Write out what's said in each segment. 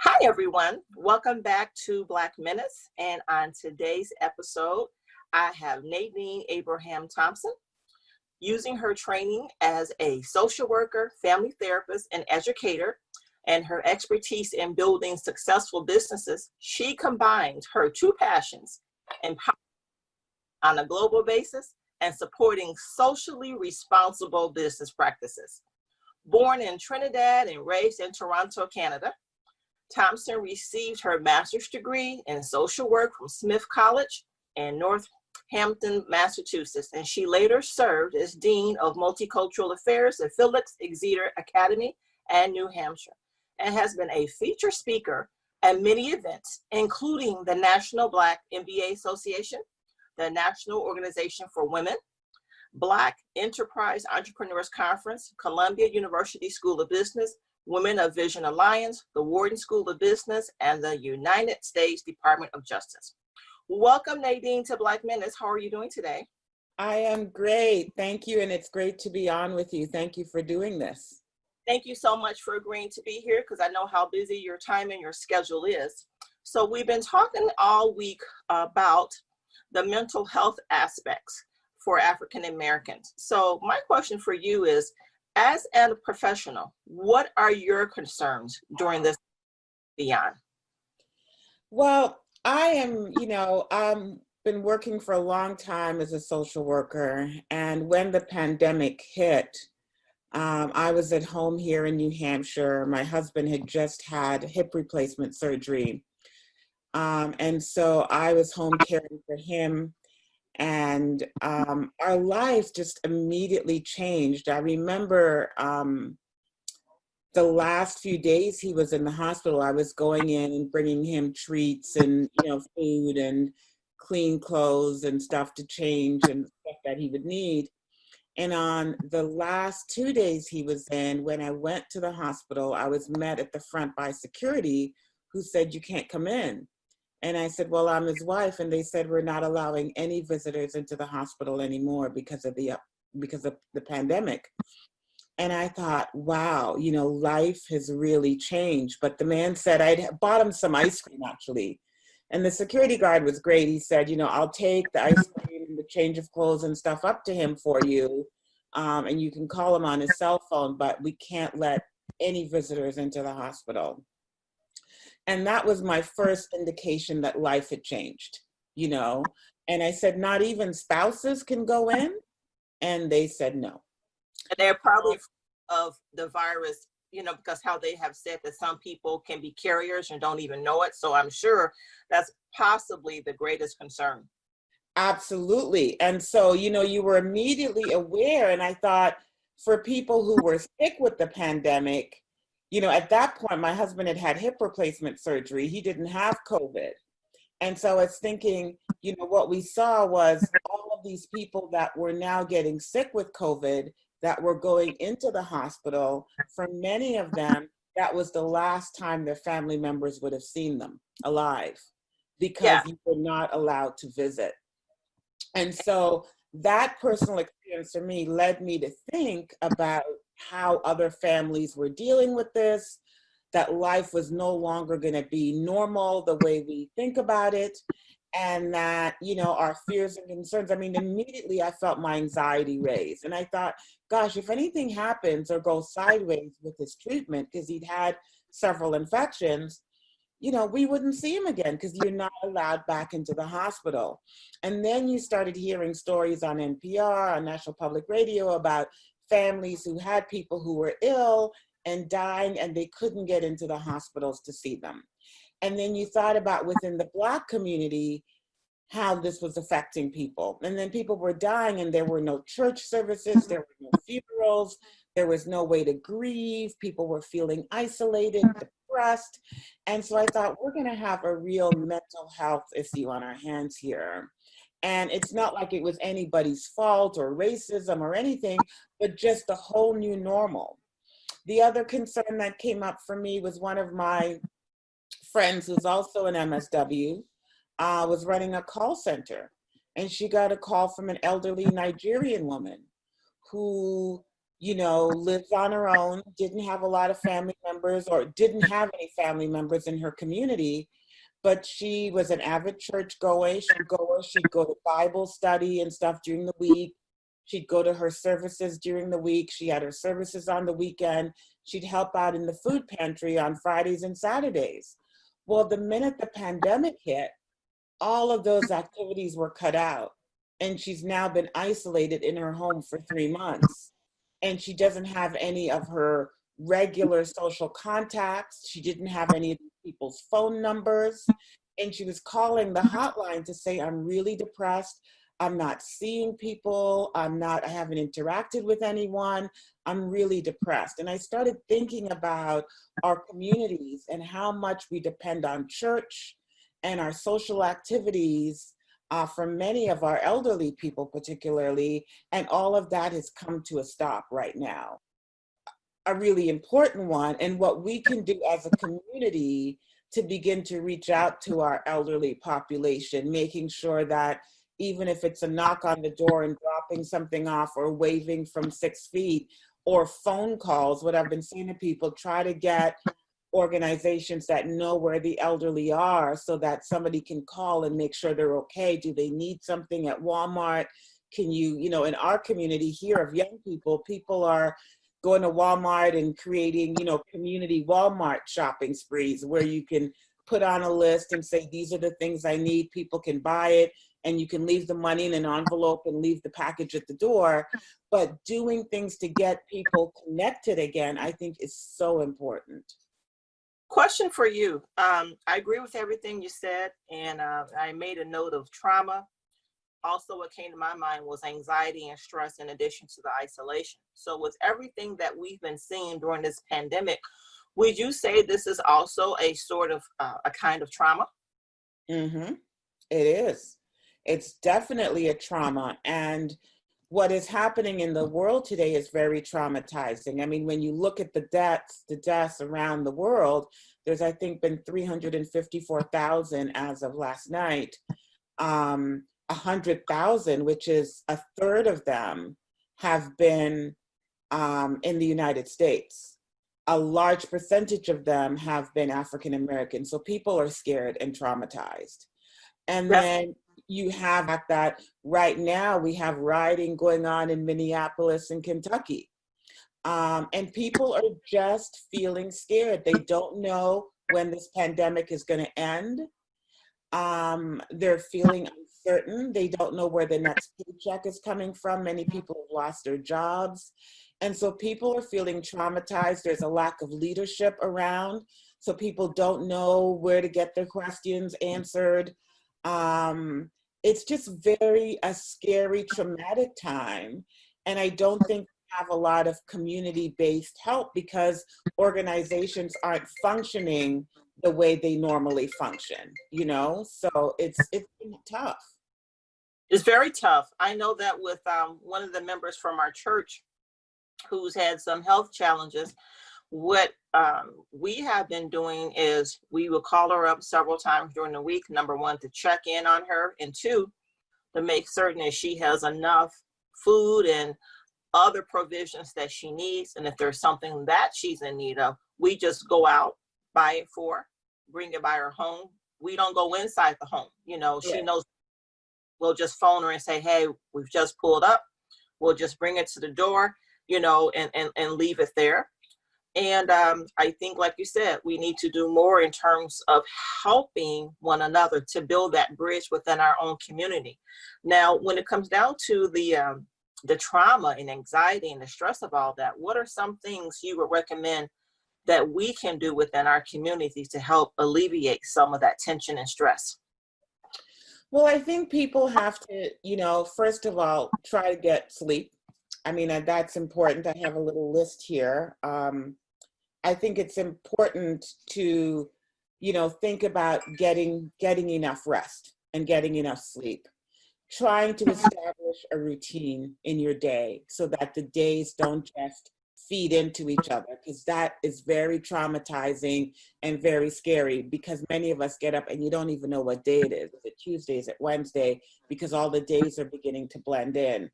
Hi, everyone. Welcome back to Black Minutes. And on today's episode, I have Nadine Abraham Thompson. Using her training as a social worker, family therapist, and educator, and her expertise in building successful businesses, she combined her two passions, empowering on a global basis and supporting socially responsible business practices. Born in Trinidad and raised in Toronto, Canada, Thompson received her master's degree in social work from Smith College in Northampton, Massachusetts, and she later served as Dean of Multicultural Affairs at Felix Exeter Academy and New Hampshire, and has been a featured speaker at many events, including the National Black MBA Association, the National Organization for Women, Black Enterprise Entrepreneurs Conference, Columbia University School of Business, Women of Vision Alliance, the Wharton School of Business, and the United States Department of Justice. Welcome, Nadine, to Black Minutes. How are you doing today? I am great. Thank you. And it's great to be on with you. Thank you for doing this. Thank you so much for agreeing to be here because I know how busy your time and your schedule is. So we've been talking all week about the mental health aspects for African Americans. So my question for you is, as a professional, what are your concerns during this beyond? Well, I am, I've been working for a long time as a social worker. And when the pandemic hit, I was at home here in New Hampshire. My husband had just had hip replacement surgery. And so I was home caring for him. And our life just immediately changed. I remember the last few days he was in the hospital, I was going in and bringing him treats and, food and clean clothes and stuff to change and stuff that he would need. And on the last 2 days he was in, when I went to the hospital, I was met at the front by security who said, "You can't come in." And I said, "Well, I'm his wife." And they said, "We're not allowing any visitors into the hospital anymore because of the pandemic." And I thought, wow, life has really changed. But the man said, I'd bought him some ice cream actually. And the security guard was great. He said, "I'll take the ice cream and the change of clothes and stuff up to him for you. And you can call him on his cell phone, but we can't let any visitors into the hospital." And that was my first indication that life had changed, And I said, "Not even spouses can go in?" And they said no. And they're probably of the virus, because how they have said that some people can be carriers and don't even know it. So I'm sure that's possibly the greatest concern. Absolutely. And so, you were immediately aware. And I thought for people who were sick with the pandemic, at that point, my husband had had hip replacement surgery. He didn't have COVID. And so I was thinking, what we saw was all of these people that were now getting sick with COVID that were going into the hospital. For many of them, that was the last time their family members would have seen them alive because you were not allowed to visit. And so that personal experience for me led me to think about how other families were dealing with this, that life was no longer going to be normal the way we think about it, and that, our fears and concerns. I mean, immediately I felt my anxiety raise. And I thought, gosh, if anything happens or goes sideways with his treatment, because he'd had several infections, we wouldn't see him again because you're not allowed back into the hospital. And then you started hearing stories on NPR, on National Public Radio, about families who had people who were ill and dying and they couldn't get into the hospitals to see them. And then you thought about within the Black community, how this was affecting people. And then people were dying and there were no church services, there were no funerals, there was no way to grieve, people were feeling isolated, depressed. And so I thought, we're gonna have a real mental health issue on our hands here. And it's not like it was anybody's fault or racism or anything, but just a whole new normal. The other concern that came up for me was one of my friends who's also an MSW, was running a call center. And she got a call from an elderly Nigerian woman who, lives on her own, didn't have a lot of family members or didn't have any family members in her community, but she was an avid church goer. She'd go to Bible study and stuff during the week. She'd go to her services during the week. She had her services on the weekend. She'd help out in the food pantry on Fridays and Saturdays. Well, the minute the pandemic hit, all of those activities were cut out. And she's now been isolated in her home for 3 months. And she doesn't have any of her regular social contacts. She didn't have any of people's phone numbers. And she was calling the hotline to say, I'm really depressed. I'm not seeing people. I haven't interacted with anyone. I'm really depressed. And I started thinking about our communities and how much we depend on church and our social activities for many of our elderly people particularly, and all of that has come to a stop right now. A really important one, and what we can do as a community to begin to reach out to our elderly population, making sure that even if it's a knock on the door and dropping something off or waving from 6 feet, or phone calls, what I've been saying to people, try to get organizations that know where the elderly are so that somebody can call and make sure they're okay. Do they need something at Walmart? Can you, in our community here of young people are going to Walmart and creating, community Walmart shopping sprees where you can put on a list and say, these are the things I need. People can buy it and you can leave the money in an envelope and leave the package at the door. But doing things to get people connected again, I think is so important. Question for you. I agree with everything you said, and I made a note of trauma. Also, what came to my mind was anxiety and stress in addition to the isolation. So with everything that we've been seeing during this pandemic, would you say this is also a sort of a kind of trauma? Mm-hmm. It is. It's definitely a trauma. And what is happening in the world today is very traumatizing. I mean, when you look at the deaths around the world, there's, I think, been 354,000 as of last night. 100,000, which is a third of them, have been in the United States. A large percentage of them have been African American. So people are scared and traumatized. And then you have that right now we have rioting going on in Minneapolis and Kentucky. And people are just feeling scared. They don't know when this pandemic is going to end. They're feeling uncertain. They don't know where the next paycheck is coming from. Many people have lost their jobs. And so people are feeling traumatized. There's a lack of leadership around. So people don't know where to get their questions answered. It's just a scary, traumatic time. And I don't think we have a lot of community-based help because organizations aren't functioning the way they normally function, So it's tough. It's very tough. I know that with one of the members from our church who's had some health challenges, what we have been doing is we will call her up several times during the week, number one, to check in on her, and two, to make certain that she has enough food and other provisions that she needs. And if there's something that she's in need of, we just go out, buy it for her, bring it by her home. We don't go inside the home. She knows. We'll just phone her and say, hey, we've just pulled up. We'll just bring it to the door, and leave it there. And I think, like you said, we need to do more in terms of helping one another to build that bridge within our own community. Now, when it comes down to the trauma and anxiety and the stress of all that, what are some things you would recommend that we can do within our community to help alleviate some of that tension and stress? Well, I think people have to, first of all, try to get sleep. I mean, that's important. I have a little list here. I think it's important to, think about getting enough rest and getting enough sleep. Trying to establish a routine in your day so that the days don't just feed into each other, because that is very traumatizing and very scary, because many of us get up and you don't even know what day it is. Is it Tuesday? Is it Wednesday? Because all the days are beginning to blend in.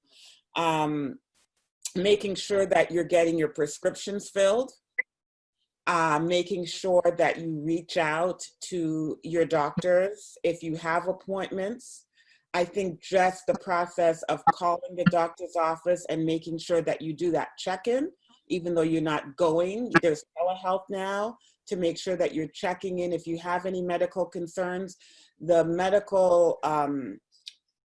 making sure that you're getting your prescriptions filled, making sure that you reach out to your doctors if you have appointments. I think just the process of calling the doctor's office and making sure that you do that check-in, even though you're not going, there's telehealth now, to make sure that you're checking in if you have any medical concerns. The medical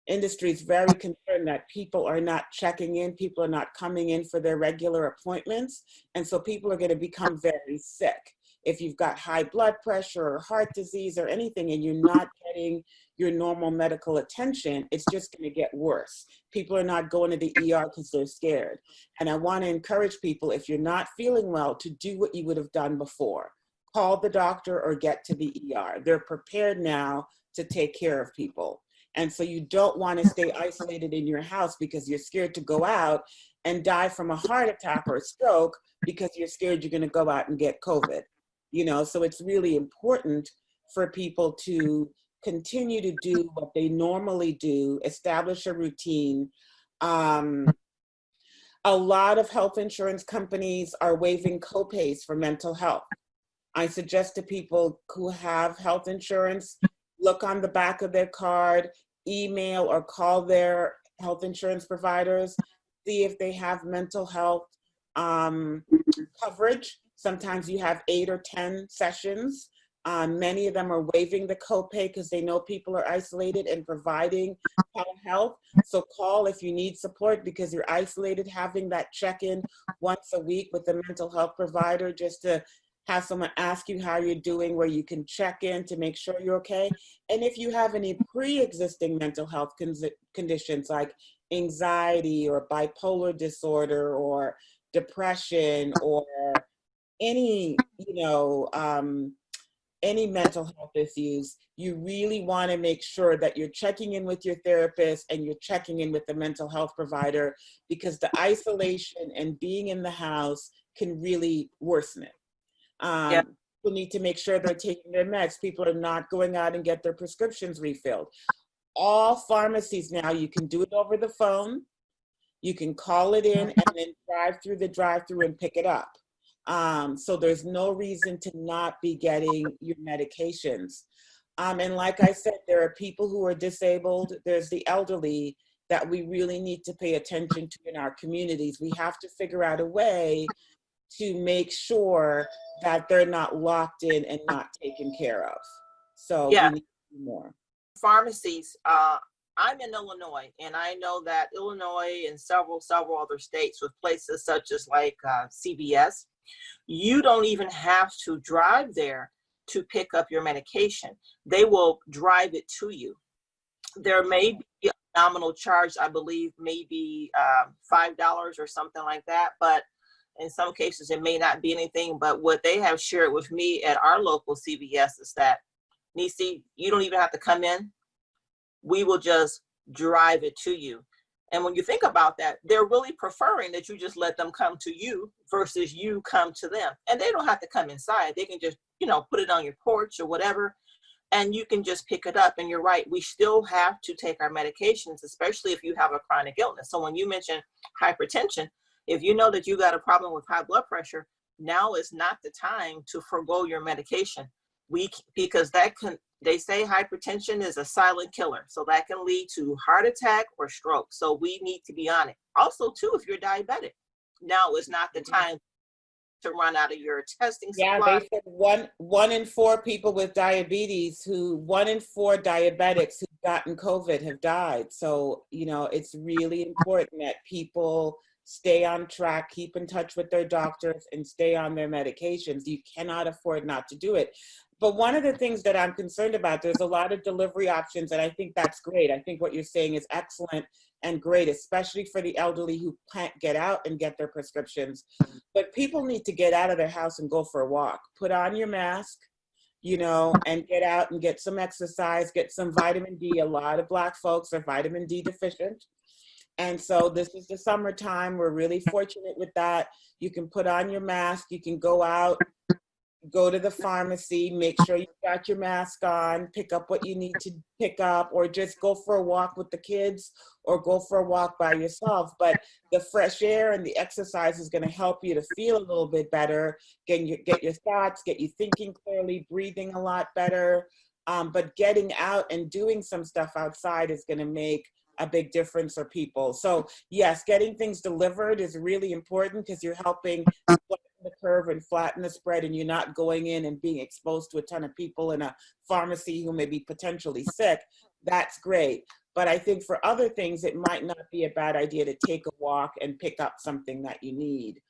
industry is very concerned that people are not checking in, people are not coming in for their regular appointments, and so people are going to become very sick. If you've got high blood pressure or heart disease or anything and you're not getting your normal medical attention, it's just going to get worse. People are not going to the ER because they're scared. And I want to encourage people, if you're not feeling well, to do what you would have done before. Call the doctor or get to the ER. They're prepared now to take care of people. And so you don't want to stay isolated in your house because you're scared to go out and die from a heart attack or a stroke because you're scared you're going to go out and get COVID. You know, so it's really important for people to continue to do what they normally do, establish a routine. A lot of health insurance companies are waiving copays for mental health. I suggest to people who have health insurance, look on the back of their card, email or call their health insurance providers, see if they have mental health coverage. Sometimes you have 8 or 10 sessions. Many of them are waiving the copay because they know people are isolated and providing telehealth. So call if you need support because you're isolated, having that check-in once a week with a mental health provider just to have someone ask you how you're doing, where you can check in to make sure you're okay. And if you have any pre-existing mental health conditions like anxiety or bipolar disorder or depression or any, any mental health issues, you really want to make sure that you're checking in with your therapist and you're checking in with the mental health provider, because the isolation and being in the house can really worsen it. Yeah. People need to make sure they're taking their meds. People are not going out and get their prescriptions refilled. All pharmacies now, you can do it over the phone. You can call it in and then drive through the drive-through and pick it up. So there's no reason to not be getting your medications. And like I said, there are people who are disabled. There's the elderly that we really need to pay attention to in our communities. We have to figure out a way to make sure that they're not locked in and not taken care of. So Yeah. we need to do more. Pharmacies, I'm in Illinois, and I know that Illinois and several other states with places such as like CVS, you don't even have to drive there to pick up your medication. They will drive it to you. There may be a nominal charge, I believe, maybe $5 or something like that, but in some cases it may not be anything. But what they have shared with me at our local CVS is that, Nisi, you don't even have to come in. We will just drive it to you. And when you think about that, they're really preferring that you just let them come to you versus you come to them. And they don't have to come inside. They can just, put it on your porch or whatever, and you can just pick it up. And you're right, we still have to take our medications, especially if you have a chronic illness. So when you mention hypertension, if you know that you got a problem with high blood pressure, now is not the time to forgo your medication. Because they say hypertension is a silent killer. So that can lead to heart attack or stroke. So we need to be on it. Also, too, if you're diabetic, now is not the time to run out of your testing supply. Yeah, they said one in 4 people with diabetes 1 in 4 diabetics who've gotten COVID have died. So, it's really important that people stay on track, keep in touch with their doctors, and stay on their medications. You cannot afford not to do it. But one of the things that I'm concerned about, there's a lot of delivery options, and I think that's great. I think what you're saying is excellent and great, especially for the elderly who can't get out and get their prescriptions. But people need to get out of their house and go for a walk. Put on your mask, and get out and get some exercise, get some vitamin D. A lot of Black folks are vitamin D deficient. And so this is the summertime. We're really fortunate with that. You can put on your mask. You can go out go to the pharmacy, make sure you got your mask on, pick up what you need to pick up, or just go for a walk with the kids or go for a walk by yourself. But the fresh air and the exercise is going to help you to feel a little bit better, get your thoughts, get you thinking clearly, breathing a lot better. But getting out and doing some stuff outside is going to make a big difference for people. So yes, getting things delivered is really important because you're helping flatten the curve and flatten the spread, and you're not going in and being exposed to a ton of people in a pharmacy who may be potentially sick. That's great. But I think for other things, it might not be a bad idea to take a walk and pick up something that you need.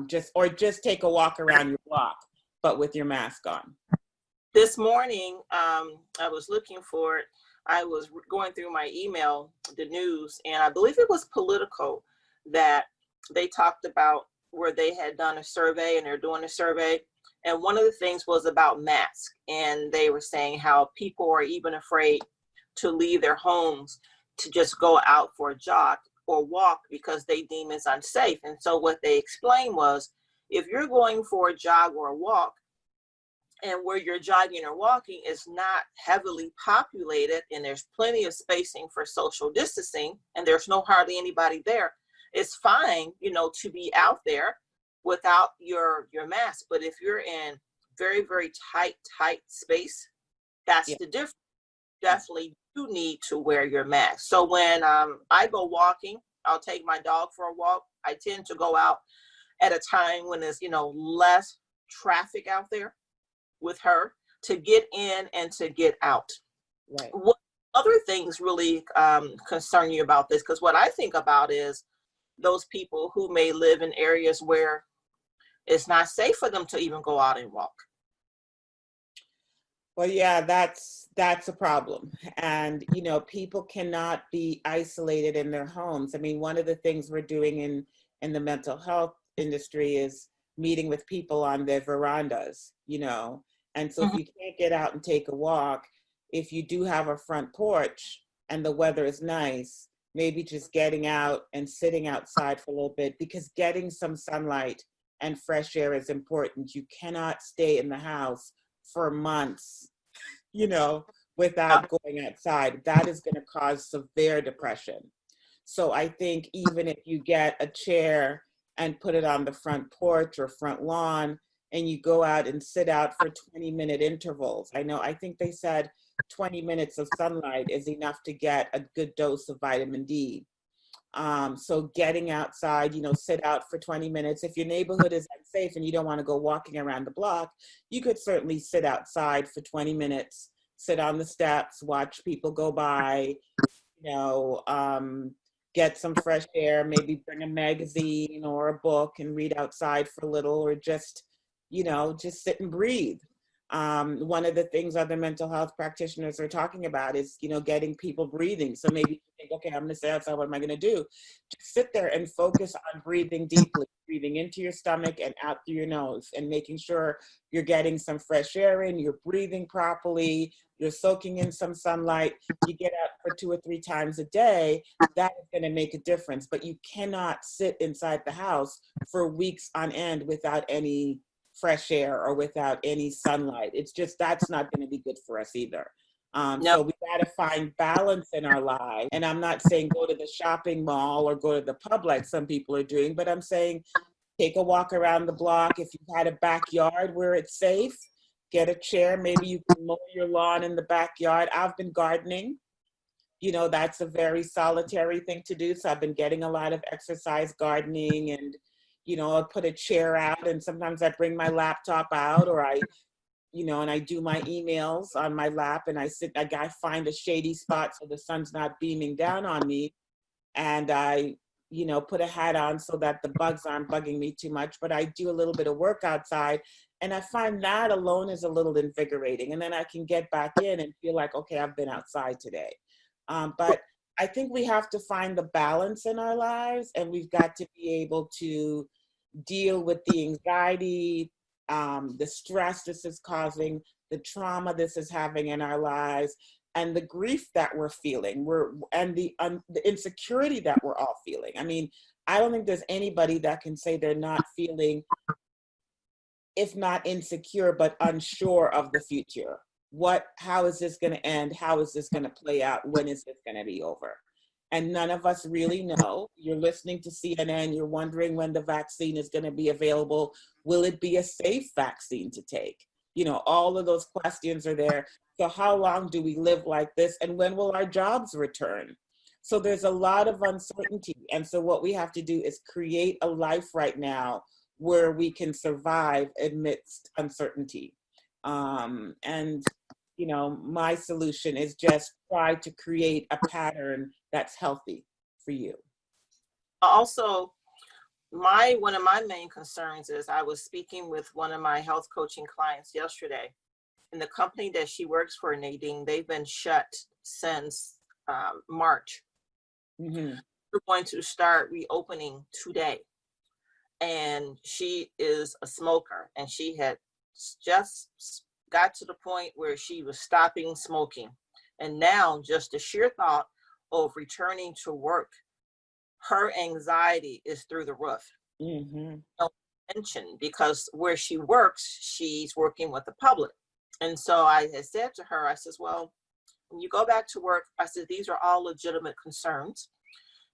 Just take a walk around your block, but with your mask on. This morning, I was looking for it. I was going through my email, the news, and I believe it was Politico that they talked about where they had done a survey and they're doing a survey. And one of the things was about masks. And they were saying how people are even afraid to leave their homes to just go out for a jog or walk because they deem it's unsafe. And so what they explained was, if you're going for a jog or a walk, and where you're jogging or walking is not heavily populated and there's plenty of spacing for social distancing and there's no hardly anybody there, it's fine, to be out there without your mask. But if you're in very, very tight space, that's the difference. Definitely you need to wear your mask. So when I go walking, I'll take my dog for a walk. I tend to go out at a time when there's, less traffic out there with her to get in and to get out. Right. What other things really concern you about this? Because what I think about is those people who may live in areas where it's not safe for them to even go out and walk. Well, yeah, that's a problem. And, people cannot be isolated in their homes. I mean, one of the things we're doing in the mental health industry is meeting with people on their verandas, And so if you can't get out and take a walk, if you do have a front porch and the weather is nice, maybe just getting out and sitting outside for a little bit, because getting some sunlight and fresh air is important. You cannot stay in the house for months, without going outside. That is going to cause severe depression. So I think even if you get a chair and put it on the front porch or front lawn, and you go out and sit out for 20-minute intervals. I think they said 20 minutes of sunlight is enough to get a good dose of vitamin D. So getting outside, sit out for 20 minutes. If your neighborhood is unsafe and you don't want to go walking around the block, you could certainly sit outside for 20 minutes, sit on the steps, watch people go by, get some fresh air, maybe bring a magazine or a book and read outside for a little, or just sit and breathe. One of the things other mental health practitioners are talking about is, getting people breathing. So maybe you think, okay, I'm going to stay outside. What am I going to do? Just sit there and focus on breathing deeply, breathing into your stomach and out through your nose, and making sure you're getting some fresh air in, you're breathing properly, you're soaking in some sunlight. You get out for 2 or 3 times a day. That is going to make a difference. But you cannot sit inside the house for weeks on end without any fresh air or without any sunlight. It's just, that's not going to be good for us either. So we got to find balance in our lives. And I'm not saying go to the shopping mall or go to the pub like some people are doing, but I'm saying take a walk around the block. If you've had a backyard where it's safe, get a chair. Maybe you can mow your lawn in the backyard. I've been gardening. That's a very solitary thing to do. So I've been getting a lot of exercise gardening, and I'll put a chair out, and sometimes I bring my laptop out, or and I do my emails on my lap, and I find a shady spot so the sun's not beaming down on me. And I, put a hat on so that the bugs aren't bugging me too much, but I do a little bit of work outside. And I find that alone is a little invigorating. And then I can get back in and feel like, okay, I've been outside today. But I think we have to find the balance in our lives, and we've got to be able to deal with the anxiety, the stress this is causing, the trauma this is having in our lives, and the grief that we're feeling, and the insecurity that we're all feeling. I mean, I don't think there's anybody that can say they're not feeling if not insecure, but unsure of the future. How is this going to end? How is this going to play out? When is this going to be over? And none of us really know. You're listening to CNN, you're wondering when the vaccine is going to be available. Will it be a safe vaccine to take? You know, all of those questions are there. So how long do we live like this? And when will our jobs return? So there's a lot of uncertainty. And so what we have to do is create a life right now where we can survive amidst uncertainty. And you know, my solution is just try to create a pattern that's healthy for you. Also, one of my main concerns is I was speaking with one of my health coaching clients yesterday, and the company that she works for, Nadine, they've been shut since March. Mm-hmm. We're going to start reopening today. And she is a smoker, and she had just got to the point where she was stopping smoking. And now just the sheer thought of returning to work, her anxiety is through the roof. Mm-hmm. No mention, because where she works, she's working with the public. And so I had said to her, I says, well, when you go back to work, I said, these are all legitimate concerns.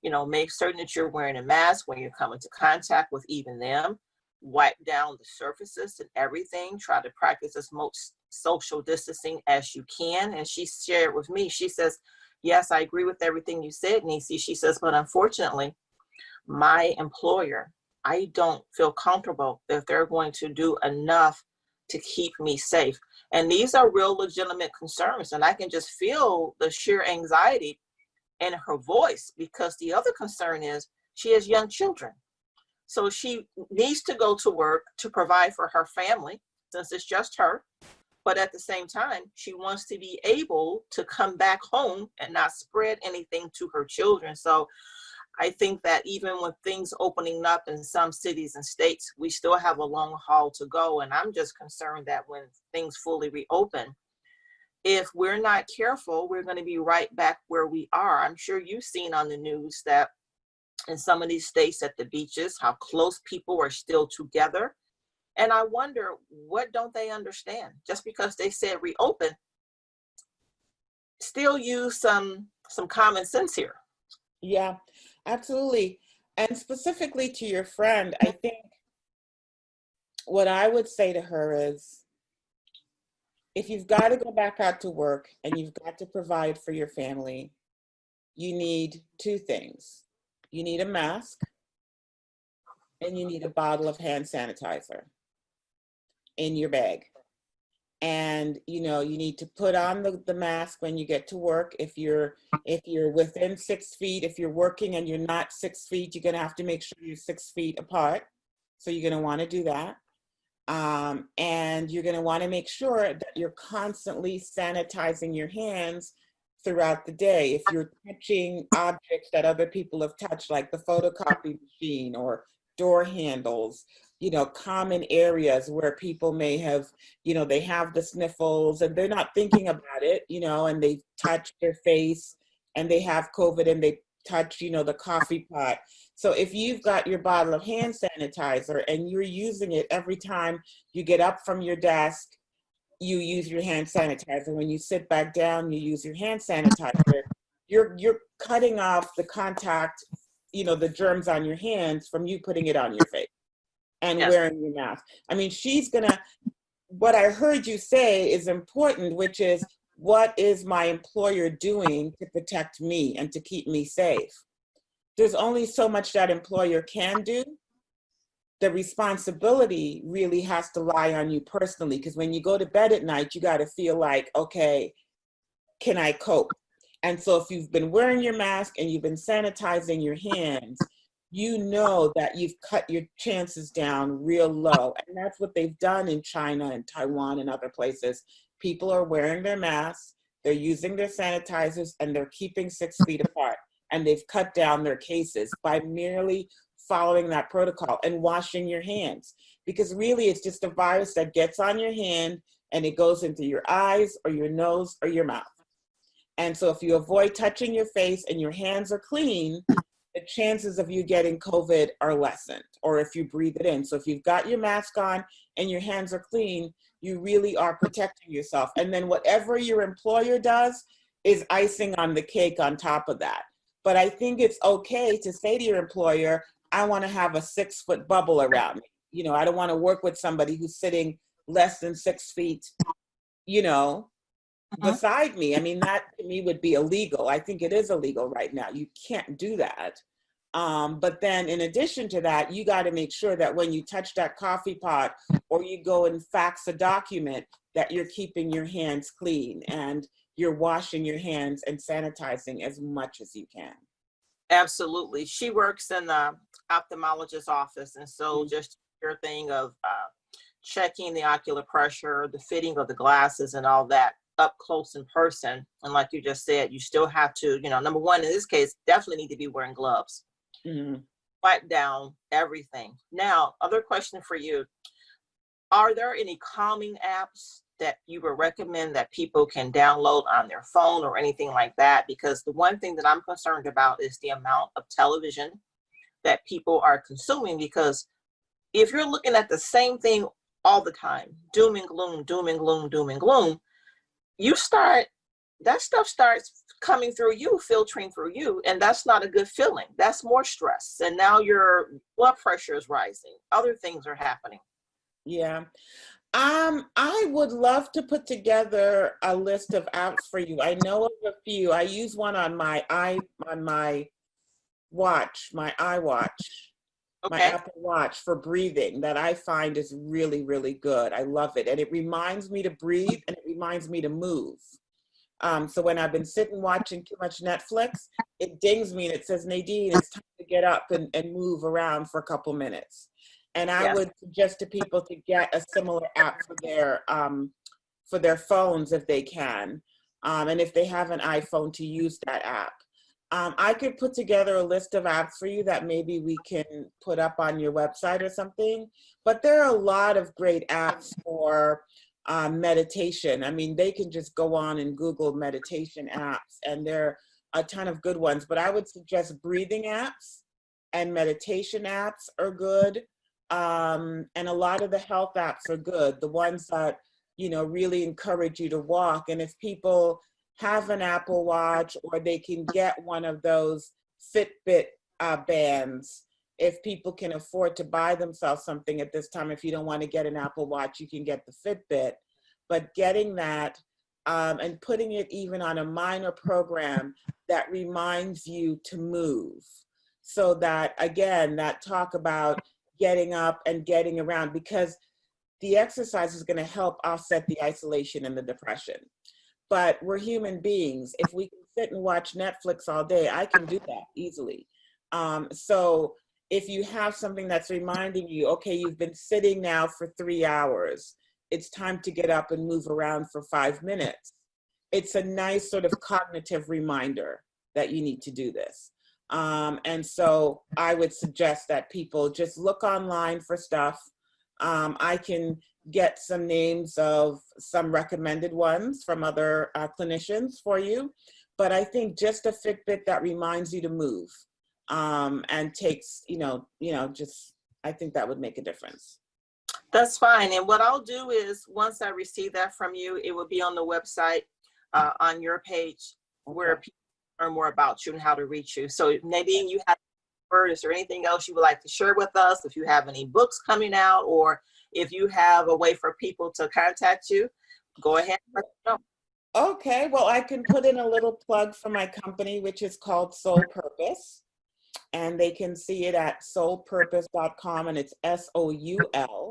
You know, make certain that you're wearing a mask when you're coming to contact with even them. Wipe down the surfaces and everything. Try to practice as much social distancing as you can. And she shared with me, she says, yes, I agree with everything you said, Nisi. She says, but unfortunately, my employer, I don't feel comfortable that they're going to do enough to keep me safe. And these are real legitimate concerns. And I can just feel the sheer anxiety in her voice, because the other concern is she has young children. So she needs to go to work to provide for her family, since it's just her. But at the same time, she wants to be able to come back home and not spread anything to her children. So I think that even with things opening up in some cities and states, we still have a long haul to go. And I'm just concerned that when things fully reopen, if we're not careful, we're going to be right back where we are. I'm sure you've seen on the news that in some of these states at the beaches, how close people are still together. And I wonder, what don't they understand? Just because they said reopen, still use some common sense here. Yeah, absolutely. And specifically to your friend, I think what I would say to her is, if you've got to go back out to work and you've got to provide for your family, you need two things. You need a mask and you need a bottle of hand sanitizer in your bag. And you know, you need to put on the mask when you get to work. If you're within 6 feet, if you're working and you're not 6 feet, you're gonna have to make sure you're 6 feet apart. So you're gonna wanna do that. And you're going to want to make sure that you're constantly sanitizing your hands throughout the day. If you're touching objects that other people have touched, like the photocopy machine or door handles, you know, common areas where people may have, you know, they have the sniffles and they're not thinking about it, you know, and they touch their face and they have COVID and they touch, you know, the coffee pot. So if you've got your bottle of hand sanitizer and you're using it every time you get up from your desk, you use your hand sanitizer. When you sit back down, you use your hand sanitizer. You're cutting off the contact, you know, the germs on your hands from you putting it on your face and Yes. wearing your mask. I mean, what I heard you say is important, which is, what is my employer doing to protect me and to keep me safe? There's only so much that employer can do. The responsibility really has to lie on you personally, because when you go to bed at night, you got to feel like, okay, can I cope? And so if you've been wearing your mask and you've been sanitizing your hands, you know that you've cut your chances down real low. And that's what they've done in China and Taiwan and other places. People are wearing their masks, they're using their sanitizers, and they're keeping 6 feet apart. And they've cut down their cases by merely following that protocol and washing your hands. Because really it's just a virus that gets on your hand and it goes into your eyes or your nose or your mouth. And so if you avoid touching your face and your hands are clean, the chances of you getting COVID are lessened, or if you breathe it in. So if you've got your mask on and your hands are clean, you really are protecting yourself. And then whatever your employer does is icing on the cake on top of that. But I think it's okay to say to your employer, I want to have a 6-foot bubble around me. You know, I don't want to work with somebody who's sitting less than 6 feet, you know, beside me. I mean, that to me would be illegal. I think it is illegal right now. You can't do that. But then in addition to that, you got to make sure that when you touch that coffee pot or you go and fax a document, that you're keeping your hands clean and you're washing your hands and sanitizing as much as you can. Absolutely. She works in the ophthalmologist's office. And so just your thing of checking the ocular pressure, the fitting of the glasses and all that up close in person. And like you just said, you still have to, you know, number one, in this case, definitely need to be wearing gloves. Wipe down everything. Now, other question for you. Are there any calming apps that you would recommend that people can download on their phone or anything like that? Because the one thing that I'm concerned about is the amount of television that people are consuming. Because if you're looking at the same thing all the time, doom and gloom, doom and gloom, doom and gloom, that stuff starts coming through you, filtering through you, and that's not a good feeling. That's more stress. And now your blood pressure is rising. Other things are happening. Yeah. I would love to put together a list of apps for you. I know of a few. I use one on my watch, my iWatch, my Apple Watch for breathing that I find is really, really good. I love it. And it reminds me to breathe and it reminds me to move. So when I've been sitting watching too much Netflix, it dings me and it says, Nadine, it's time to get up and move around for a couple minutes. And I would suggest to people to get a similar app for their phones if they can. And if they have an iPhone, to use that app. I could put together a list of apps for you that maybe we can put up on your website or something. But there are a lot of great apps for meditation. I mean, they can just go on and Google meditation apps, and there are a ton of good ones. But I would suggest breathing apps and meditation apps are good. And a lot of the health apps are good. The ones that, you know, really encourage you to walk. And if people have an Apple Watch, or they can get one of those Fitbit bands, if people can afford to buy themselves something at this time, if you don't want to get an Apple Watch, you can get the Fitbit. But getting that and putting it even on a minor program that reminds you to move. So that, again, that talk about getting up and getting around, because the exercise is going to help offset the isolation and the depression. But we're human beings. If we can sit and watch Netflix all day, I can do that easily. So if you have something that's reminding you, okay, you've been sitting now for 3 hours, it's time to get up and move around for 5 minutes. It's a nice sort of cognitive reminder that you need to do this. And so I would suggest that people just look online for stuff. I can get some names of some recommended ones from other clinicians for you. But I think just a Fitbit that reminds you to move and takes, just, I think that would make a difference. That's fine. And what I'll do is, once I receive that from you, it will be on the website on your page where people learn more about you and how to reach you. So Nadine, you have is there anything else you would like to share with us? If you have any books coming out, or if you have a way for people to contact you, go ahead and let us know. Okay, well, I can put in a little plug for my company, which is called Soul Purpose. And they can see it at soulpurpose.com, and it's SOULPURPOSE.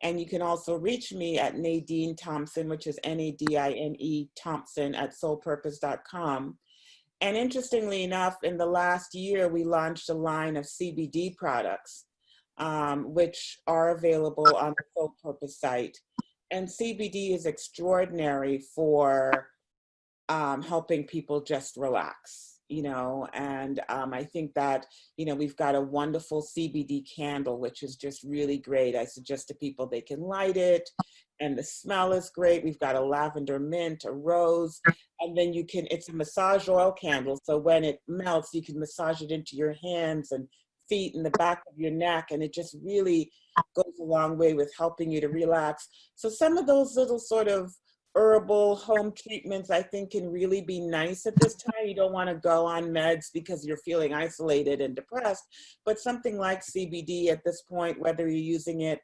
And you can also reach me at Nadine Thompson, which is NADINE Thompson at soulpurpose.com. And interestingly enough, in the last year, we launched a line of CBD products, which are available on the Soul Purpose site. And CBD is extraordinary for helping people just relax, and I think that, we've got a wonderful CBD candle, which is just really great. I suggest to people they can light it and the smell is great. We've got a lavender mint, a rose, and then it's a massage oil candle. So when it melts, you can massage it into your hands and feet and the back of your neck. And it just really goes a long way with helping you to relax. So some of those little sort of herbal home treatments, I think, can really be nice at this time. You don't want to go on meds because you're feeling isolated and depressed, but something like CBD at this point, whether you're using it,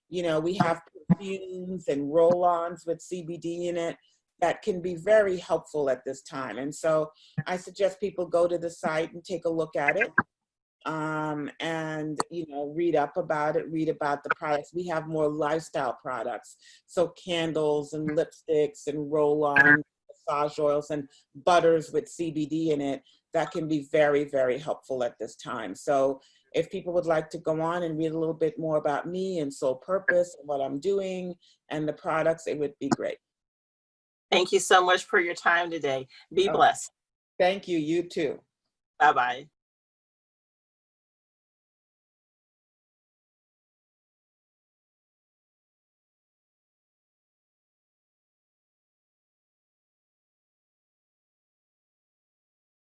we have perfumes and roll-ons with CBD in it that can be very helpful at this time. And so I suggest people go to the site and take a look at it. And read up about it, read about the products. We have more lifestyle products, so candles and lipsticks and roll-on massage oils and butters with CBD in it that can be very, very helpful at this time. So if people would like to go on and read a little bit more about me and Soul Purpose and what I'm doing and the products, it would be great. Thank you so much for your time today. Be blessed. Thank you. You too. Bye-bye.